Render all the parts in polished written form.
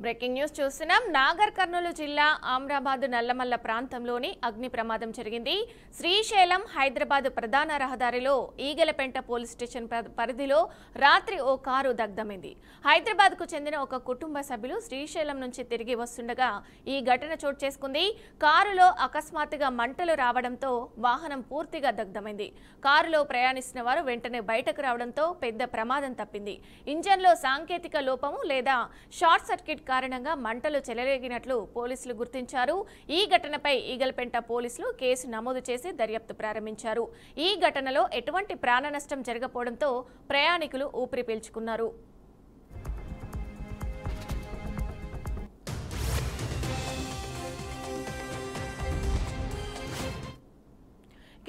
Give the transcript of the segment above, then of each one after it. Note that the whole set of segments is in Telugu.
బ్రేకింగ్ న్యూస్ చూస్తున్నాం. నాగర్ కర్నూలు జిల్లా ఆమ్రాబాద్ నల్లమల్ల ప్రాంతంలోని అగ్ని ప్రమాదం జరిగింది. శ్రీశైలం హైదరాబాద్ ప్రధాన రహదారిలో ఈగలపెంట పోలీస్ స్టేషన్ పరిధిలో రాత్రి ఓ కారు దగ్ధమైంది. హైదరాబాద్ కు చెందిన ఒక కుటుంబ సభ్యులు శ్రీశైలం నుంచి తిరిగి వస్తుండగా ఈ ఘటన చోటు చేసుకుంది. కారులో అకస్మాత్తుగా మంటలు రావడంతో వాహనం పూర్తిగా దగ్ధమైంది. కారులో ప్రయాణిస్తున్న వారు వెంటనే బయటకు రావడంతో పెద్ద ప్రమాదం తప్పింది. ఇంజన్లో సాంకేతిక లోపము లేదా షార్ట్ సర్క్యూట్ కారణంగా మంటలు చెలరేగినట్లు పోలీసులు గుర్తించారు. ఈ ఘటనపై ఈగల్పెంట పోలీసులు కేసు నమోదు చేసి దర్యాప్తు ప్రారంభించారు. ఈ ఘటనలో ఎటువంటి ప్రాణ నష్టం జరగకపోవడంతో ప్రయాణికులు ఊపిరి పీల్చుకున్నారు.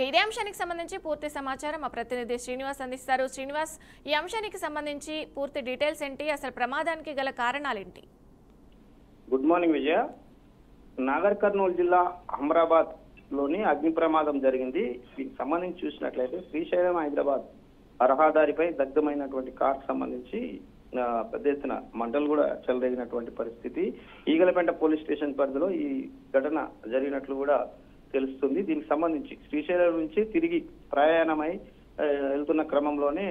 ఇదే అంశానికి సంబంధించి పూర్తి సమాచారం మా ప్రతినిధి శ్రీనివాస్ అందిస్తారు. శ్రీనివాస్, ఈ అంశానికి సంబంధించి పూర్తి డీటెయిల్స్ ఏంటి, అసలు ప్రమాదానికి గల కారణాలేంటి? గుడ్ మార్నింగ్ విజయ. నాగర్ కర్నూలు జిల్లా అహ్మదాబాద్ లోని అగ్ని ప్రమాదం జరిగింది. దీనికి సంబంధించి చూసినట్లయితే శ్రీశైలం హైదరాబాద్ రహదారిపై దగ్ధమైనటువంటి కార్ సంబంధించి పెద్ద ఎత్తున మంటలు కూడా చెలరేగినటువంటి పరిస్థితి. ఈగలపెంట పోలీస్ స్టేషన్ పరిధిలో ఈ ఘటన జరిగినట్లు కూడా తెలుస్తుంది. దీనికి సంబంధించి శ్రీశైలం నుంచి తిరిగి ప్రయాణమై వెళ్తున్న క్రమంలోనే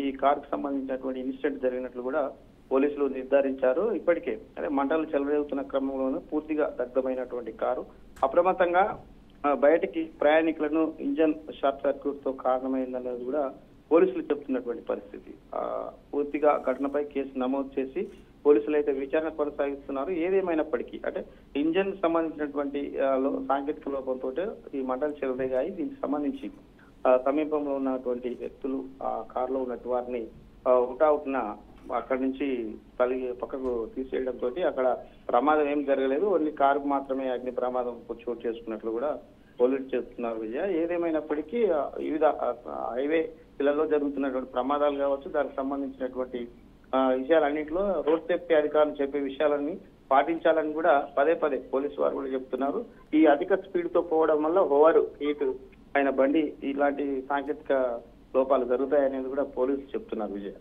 ఈ కారుకు సంబంధించినటువంటి ఇన్సిడెంట్ జరిగినట్లు కూడా పోలీసులు నిర్ధారించారు. ఇప్పటికే అదే మంటలు చెలరేగుతున్న క్రమంలోనే పూర్తిగా దగ్ధమైనటువంటి కారు అప్రమత్తంగా బయటికి ప్రయాణికులను ఇంజన్ షార్ట్ సర్క్యూట్ తో కారణమైందన్నది కూడా పోలీసులు చెప్తున్నటువంటి పరిస్థితి. పూర్తిగా ఘటనపై కేసు నమోదు చేసి పోలీసులు అయితే విచారణ కొనసాగిస్తున్నారు. ఏదేమైనప్పటికీ అంటే ఇంజన్ సంబంధించినటువంటి సాంకేతిక లోపంతో ఈ మంటలు చెలరేగాయి. దీనికి సంబంధించి సమీపంలో ఉన్నటువంటి వ్యక్తులు ఆ కారులో ఉన్నటువంటి వారిని అవుట్న అక్కడి నుంచి పక్కకు తీసేయడంతో అక్కడ ప్రమాదం ఏం జరగలేదు. ఓన్లీ కారుకు మాత్రమే అగ్ని ప్రమాదం చోటు చేసుకున్నట్లు కూడా పోలీసులు చెప్తున్నారు విజయ. ఏదేమైనప్పటికీ వివిధ హైవే పిల్లల్లో జరుగుతున్నటువంటి ప్రమాదాలు కావచ్చు, దానికి సంబంధించినటువంటి విషయాలన్నింటిలో రోడ్ సేఫ్టీ అధికారులు చెప్పే విషయాలన్నీ పాటించాలని కూడా పదే పదే పోలీసు వారు కూడా చెప్తున్నారు. ఈ అధిక స్పీడ్ తో పోవడం వల్ల ఓవర్ హీట్ అయిన బండి ఇలాంటి సాంకేతిక లోపాలు జరుగుతాయనేది కూడా పోలీసులు చెప్తున్నారు Vijaya.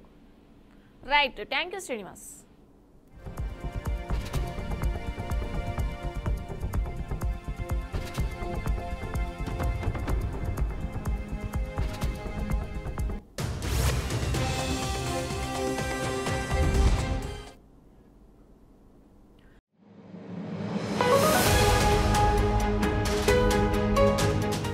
Right, thank you Srinivas.